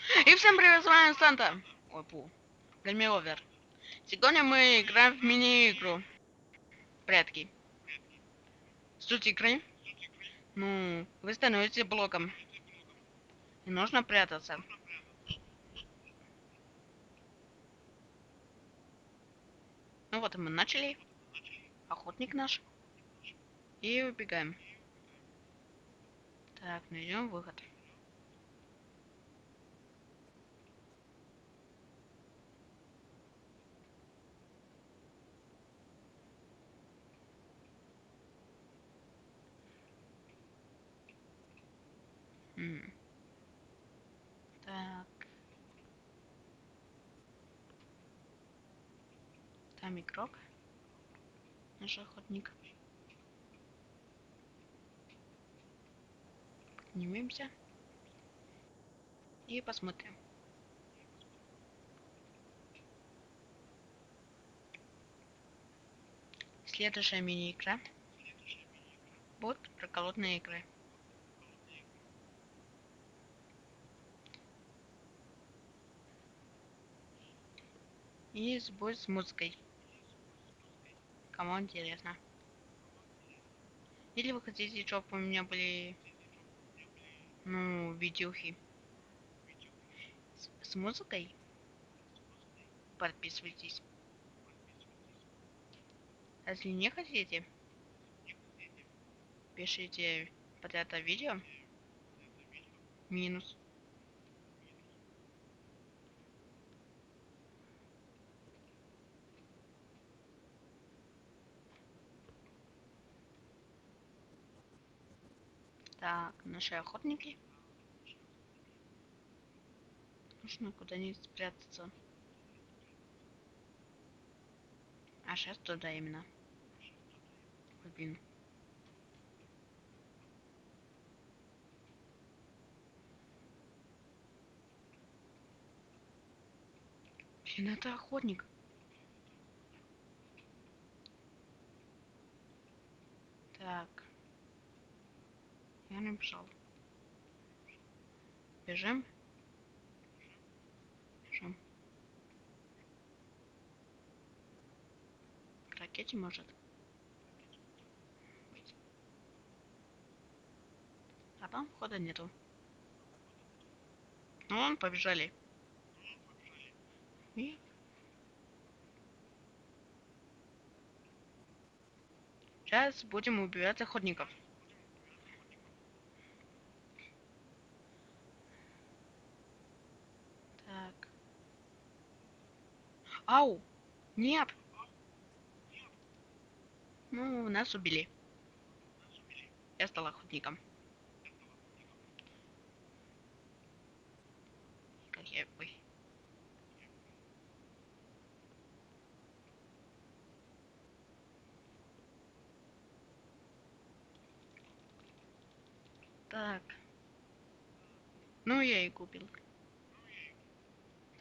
И всем привет, с вами Санта. Ой, Гальмиовер. Сегодня мы играем в мини-игру. Прятки. Суть игры. Ну, вы становитесь блоком. И нужно прятаться. Ну вот, мы начали. Охотник наш. И убегаем. Так, найдем выход. Так. Там игрок. Наш охотник. Поднимемся. И посмотрим. Следующая мини-игра. Вот про голодные игры. И бой с музыкой. Кому интересно. Или вы хотите, чтобы у меня были, ну, видюхи с музыкой? Подписывайтесь. А если не хотите, пишите под это видео минус. Так, наши охотники. Нужно куда-нибудь спрятаться. А сейчас туда именно. Блин. Блин, это охотник. Так. Я написал. Бежим. Бежим. К ракете может. А там входа нету. Ну, вон, побежали. И сейчас будем убивать охотников. Так. Ау! Нет! Ну, нас убили. Я стал охотником. Как я... Ой. Так. Ну, я и купил.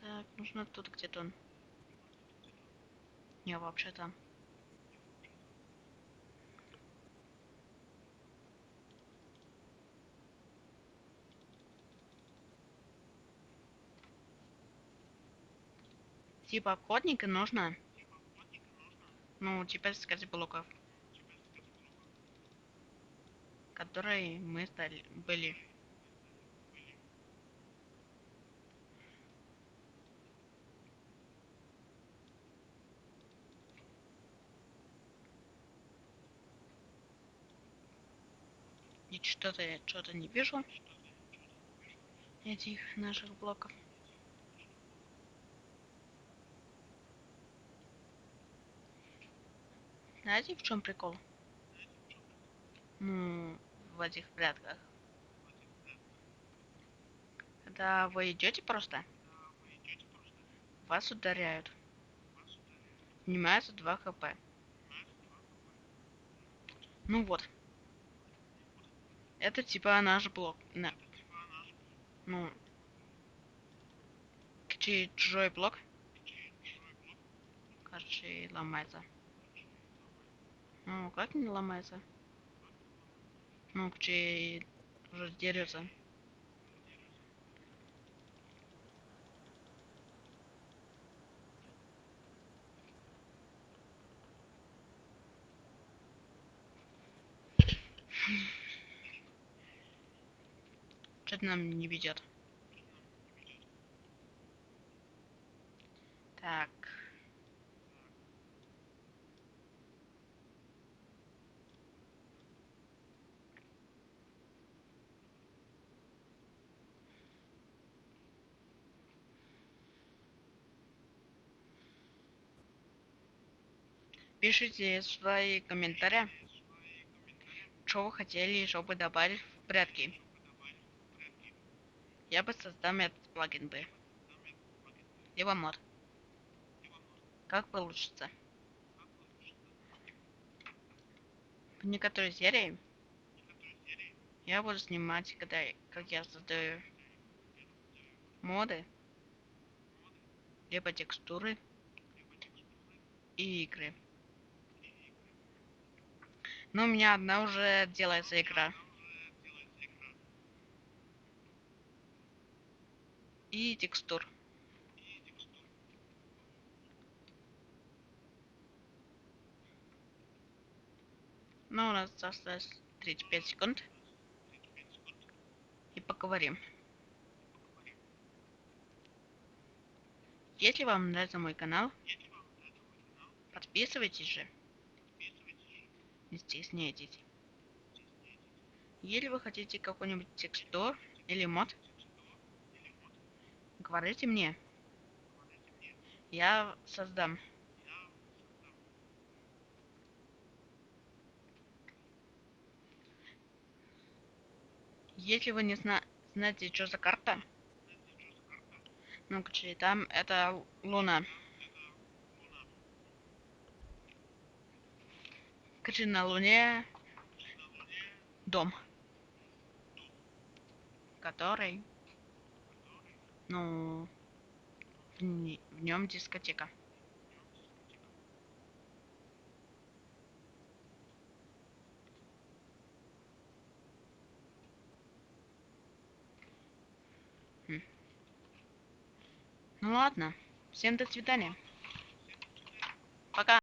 Так, нужно тут где-то он. Не, вообще там. Типа охотника нужно. Ну, теперь скажи блоков. Которые мы стали были. И что-то я что-то не вижу. Этих наших блоков. Знаете, в чем прикол? Ну, в этих прятках. Когда вы идете просто, вас ударяют. Снимается 2 хп. Ну вот. Это типа наш блок. Ну, чужой блок. Кажется, ломается. Ну, как не ломается? Ну, чей уже дерется. Что-то нам не ведет. Так. Пишите свои комментарии, что вы хотели, чтобы добавить в прятки. Я бы создам этот плагин бы. Либо мод. Как получится. В некоторые серии я буду снимать, как я создаю моды, либо текстуры и игры. Но у меня одна уже делается игра. И текстур. Ну, у нас осталось 35 секунд. И поговорим. Если вам нравится мой канал, подписывайтесь же. Не стесняйтесь. Если вы хотите какой-нибудь текстур или мод, говорите мне. Я создам. Если вы не знаете, что за карта, ну, короче, там это Луна. Короче, на Луне дом, который, ну, в нем дискотека. Ну ладно, всем до свидания. Пока.